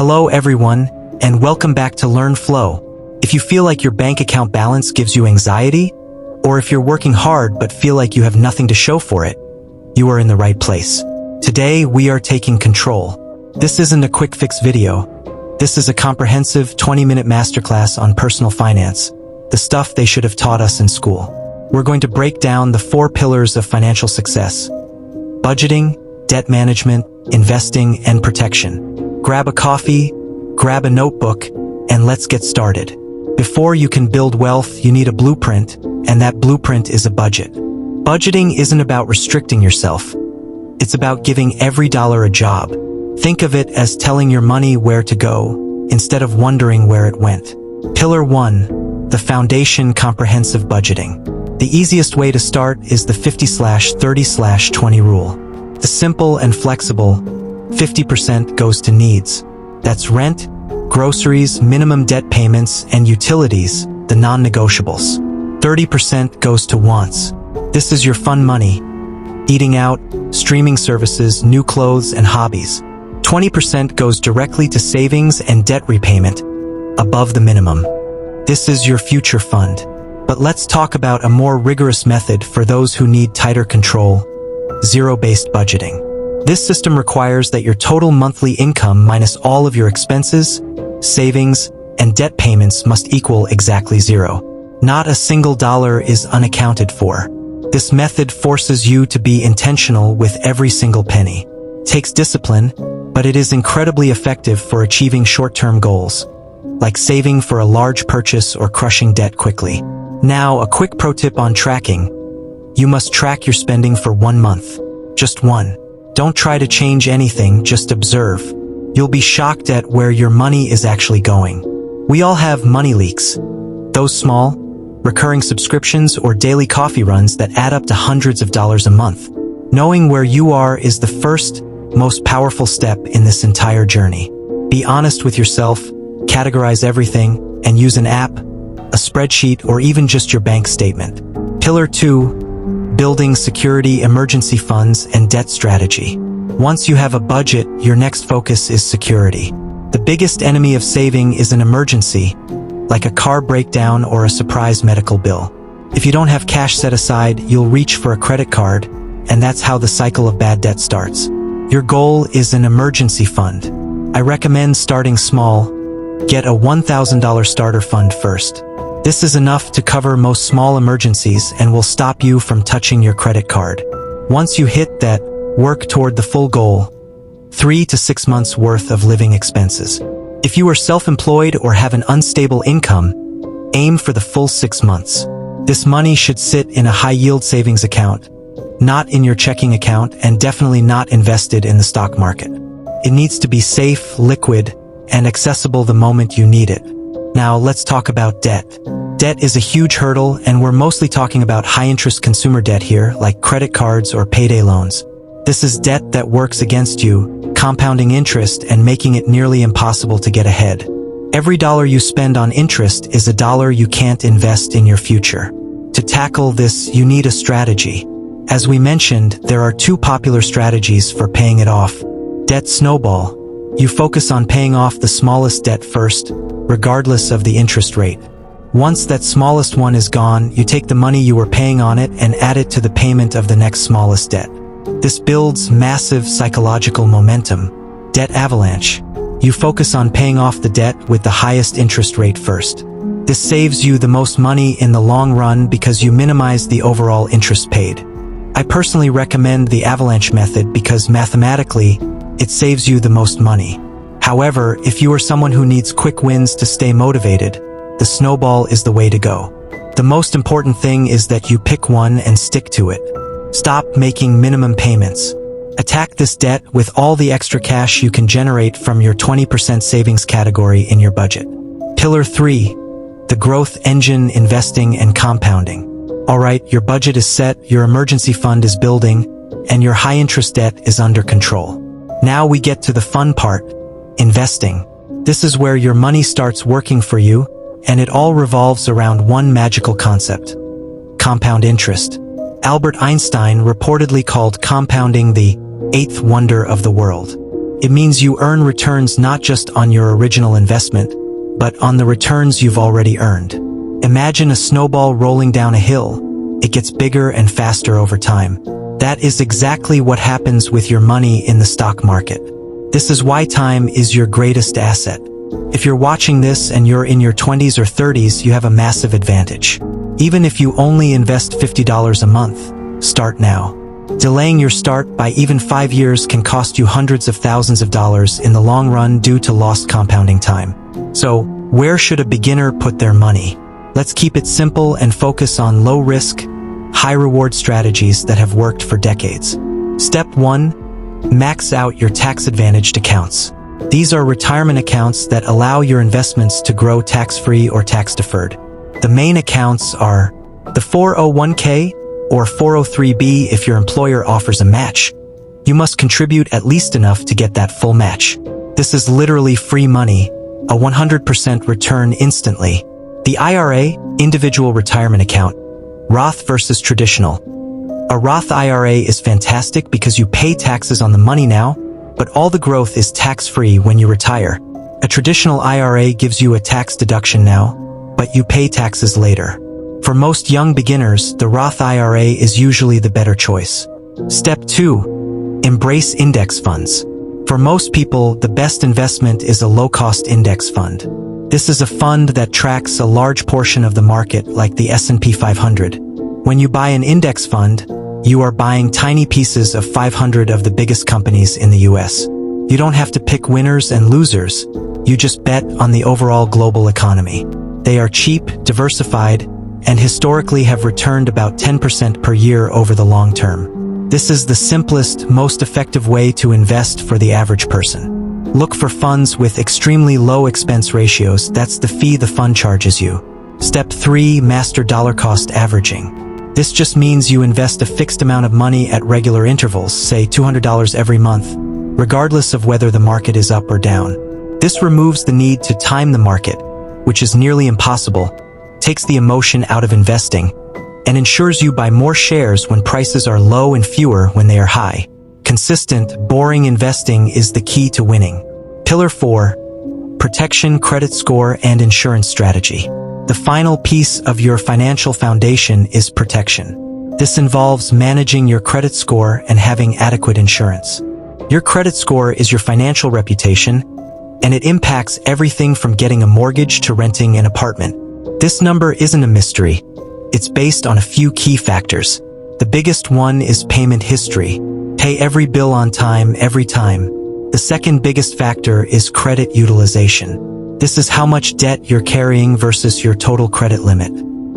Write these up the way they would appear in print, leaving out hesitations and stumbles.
Hello everyone, and welcome back to Learn Flow. If you feel like your bank account balance gives you anxiety, or if you're working hard but feel like you have nothing to show for it, you are in the right place. Today we are taking control. This isn't a quick fix video. This is a comprehensive 20-minute masterclass on personal finance, the stuff they should have taught us in school. We're going to break down the 4 pillars of financial success: budgeting, debt management, investing, and protection. Grab a coffee, grab a notebook, and let's get started. Before you can build wealth, you need a blueprint, and that blueprint is a budget. Budgeting isn't about restricting yourself. It's about giving every dollar a job. Think of it as telling your money where to go, instead of wondering where it went. Pillar 1, the foundation comprehensive budgeting. The easiest way to start is the 50/30/20 rule. The simple and flexible 50% goes to needs. That's rent, groceries, minimum debt payments, and utilities, the non-negotiables. 30% goes to wants. This is your fun money: eating out, streaming services, new clothes, and hobbies. 20% goes directly to savings and debt repayment, above the minimum. This is your future fund. But let's talk about a more rigorous method for those who need tighter control: zero-based budgeting. This system requires that your total monthly income minus all of your expenses, savings, and debt payments must equal exactly zero. Not a single dollar is unaccounted for. This method forces you to be intentional with every single penny. It takes discipline, but it is incredibly effective for achieving short-term goals, like saving for a large purchase or crushing debt quickly. Now, a quick pro tip on tracking. You must track your spending for 1 month. Just one. Don't try to change anything, just observe. You'll be shocked at where your money is actually going. We all have money leaks. Those small, recurring subscriptions or daily coffee runs that add up to hundreds of dollars a month. Knowing where you are is the first, most powerful step in this entire journey. Be honest with yourself, categorize everything, and use an app, a spreadsheet, or even just your bank statement. Pillar 2, building security, emergency funds, and debt strategy. Once you have a budget, your next focus is security. The biggest enemy of saving is an emergency, like a car breakdown or a surprise medical bill. If you don't have cash set aside, you'll reach for a credit card, and that's how the cycle of bad debt starts. Your goal is an emergency fund. I recommend starting small. Get a $1,000 starter fund first. This is enough to cover most small emergencies and will stop you from touching your credit card. Once you hit that, work toward the full goal: 3 to 6 months worth of living expenses. If you are self-employed or have an unstable income, aim for the full 6 months. This money should sit in a high-yield savings account, not in your checking account, and definitely not invested in the stock market. It needs to be safe, liquid, and accessible the moment you need it. Now let's talk about debt. Debt is a huge hurdle, and we're mostly talking about high-interest consumer debt here, like credit cards or payday loans. This is debt that works against you, compounding interest and making it nearly impossible to get ahead. Every dollar you spend on interest is a dollar you can't invest in your future. To tackle this, you need a strategy. As we mentioned, there are 2 popular strategies for paying it off. Debt Snowball. You focus on paying off the smallest debt first, regardless of the interest rate. Once that smallest one is gone, you take the money you were paying on it and add it to the payment of the next smallest debt. This builds massive psychological momentum. Debt Avalanche. You focus on paying off the debt with the highest interest rate first. This saves you the most money in the long run because you minimize the overall interest paid. I personally recommend the Avalanche method because mathematically, it saves you the most money. However, if you are someone who needs quick wins to stay motivated, the Snowball is the way to go. The most important thing is that you pick one and stick to it. Stop making minimum payments. Attack this debt with all the extra cash you can generate from your 20% savings category in your budget. Pillar 3, the growth engine, investing and compounding. Alright, your budget is set, your emergency fund is building, and your high-interest debt is under control. Now we get to the fun part: investing. This is where your money starts working for you, and it all revolves around one magical concept: compound interest. Albert Einstein reportedly called compounding the 8th wonder of the world. It means you earn returns not just on your original investment, but on the returns you've already earned. Imagine a snowball rolling down a hill. It gets bigger and faster over time. That is exactly what happens with your money in the stock market. This is why time is your greatest asset. If you're watching this and you're in your 20s or 30s, you have a massive advantage. Even if you only invest $50 a month, start now. Delaying your start by even 5 years can cost you hundreds of thousands of dollars in the long run due to lost compounding time. So, where should a beginner put their money? Let's keep it simple and focus on low-risk, high-reward strategies that have worked for decades. Step 1. Max out your tax-advantaged accounts. These are retirement accounts that allow your investments to grow tax-free or tax-deferred. The main accounts are the 401k or 403b if your employer offers a match. You must contribute at least enough to get that full match. This is literally free money, a 100% return instantly. The IRA, individual retirement account, Roth versus traditional. A Roth IRA is fantastic because you pay taxes on the money now, but all the growth is tax-free when you retire. A traditional IRA gives you a tax deduction now, but you pay taxes later. For most young beginners, the Roth IRA is usually the better choice. Step 2. Embrace index funds. For most people, the best investment is a low-cost index fund. This is a fund that tracks a large portion of the market like the S&P 500. When you buy an index fund, you are buying tiny pieces of 500 of the biggest companies in the US. You don't have to pick winners and losers. You just bet on the overall global economy. They are cheap, diversified, and historically have returned about 10% per year over the long term. This is the simplest, most effective way to invest for the average person. Look for funds with extremely low expense ratios. That's the fee the fund charges you. Step 3. Master dollar cost averaging. This just means you invest a fixed amount of money at regular intervals, say $200 every month, regardless of whether the market is up or down. This removes the need to time the market, which is nearly impossible, takes the emotion out of investing, and ensures you buy more shares when prices are low and fewer when they are high. Consistent, boring investing is the key to winning. Pillar 4. Protection, credit score, and insurance strategy. The final piece of your financial foundation is protection. This involves managing your credit score and having adequate insurance. Your credit score is your financial reputation, and it impacts everything from getting a mortgage to renting an apartment. This number isn't a mystery. It's based on a few key factors. The biggest one is payment history. Pay every bill on time, every time. The second biggest factor is credit utilization. This is how much debt you're carrying versus your total credit limit.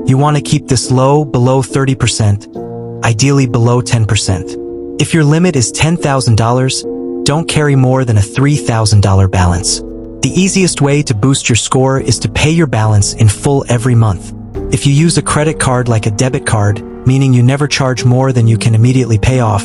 You want to keep this low, below 30%, ideally below 10%. If your limit is $10,000, don't carry more than a $3,000 balance. The easiest way to boost your score is to pay your balance in full every month. If you use a credit card like a debit card, meaning you never charge more than you can immediately pay off,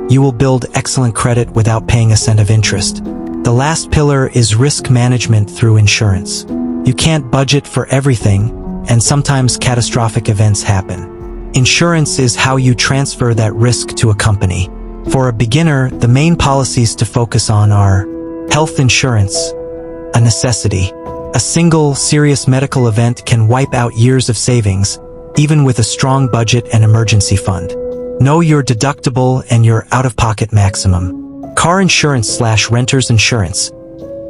you will build excellent credit without paying a cent of interest. The last pillar is risk management through insurance. You can't budget for everything, and sometimes catastrophic events happen. Insurance is how you transfer that risk to a company. For a beginner, the main policies to focus on are health insurance, a necessity. A single, serious medical event can wipe out years of savings, even with a strong budget and emergency fund. Know your deductible and your out-of-pocket maximum. Car insurance/renter's insurance.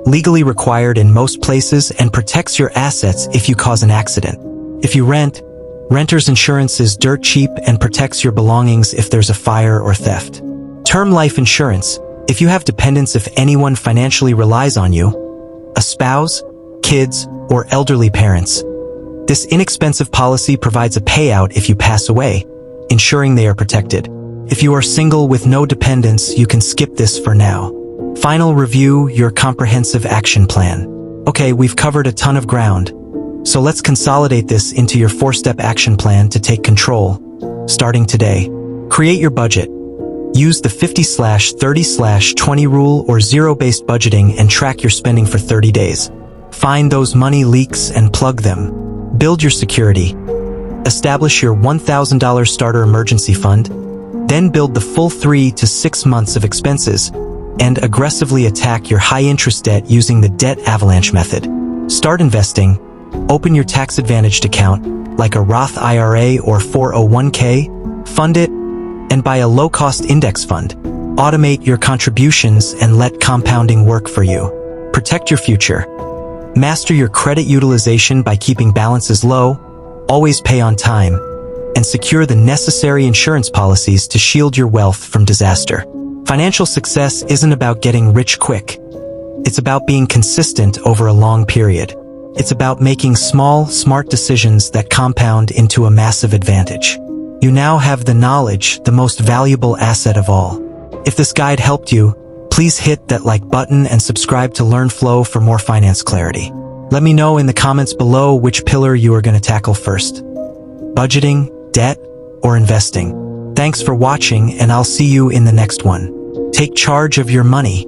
Legally required in most places and protects your assets if you cause an accident. If you rent, renter's insurance is dirt cheap and protects your belongings if there's a fire or theft. Term life insurance. If you have dependents, if anyone financially relies on you, a spouse, kids, or elderly parents. This inexpensive policy provides a payout if you pass away, ensuring they are protected. If you are single with no dependents, you can skip this for now. Final review, your comprehensive action plan. Okay, we've covered a ton of ground, so let's consolidate this into your 4-step action plan to take control, starting today. Create your budget. Use the 50/30/20 rule or zero-based budgeting and track your spending for 30 days. Find those money leaks and plug them. Build your security. Establish your $1,000 starter emergency fund, then build the full 3 to 6 months of expenses, and aggressively attack your high-interest debt using the debt avalanche method. Start investing, open your tax-advantaged account, like a Roth IRA or 401k, fund it, and buy a low-cost index fund. Automate your contributions and let compounding work for you. Protect your future. Master your credit utilization by keeping balances low, always pay on time, and secure the necessary insurance policies to shield your wealth from disaster. Financial success isn't about getting rich quick. It's about being consistent over a long period. It's about making small, smart decisions that compound into a massive advantage. You now have the knowledge, the most valuable asset of all. If this guide helped you, please hit that like button and subscribe to Learn Flow for more finance clarity. Let me know in the comments below which pillar you are going to tackle first. Budgeting, debt, or investing? Thanks for watching, and I'll see you in the next one. Take charge of your money.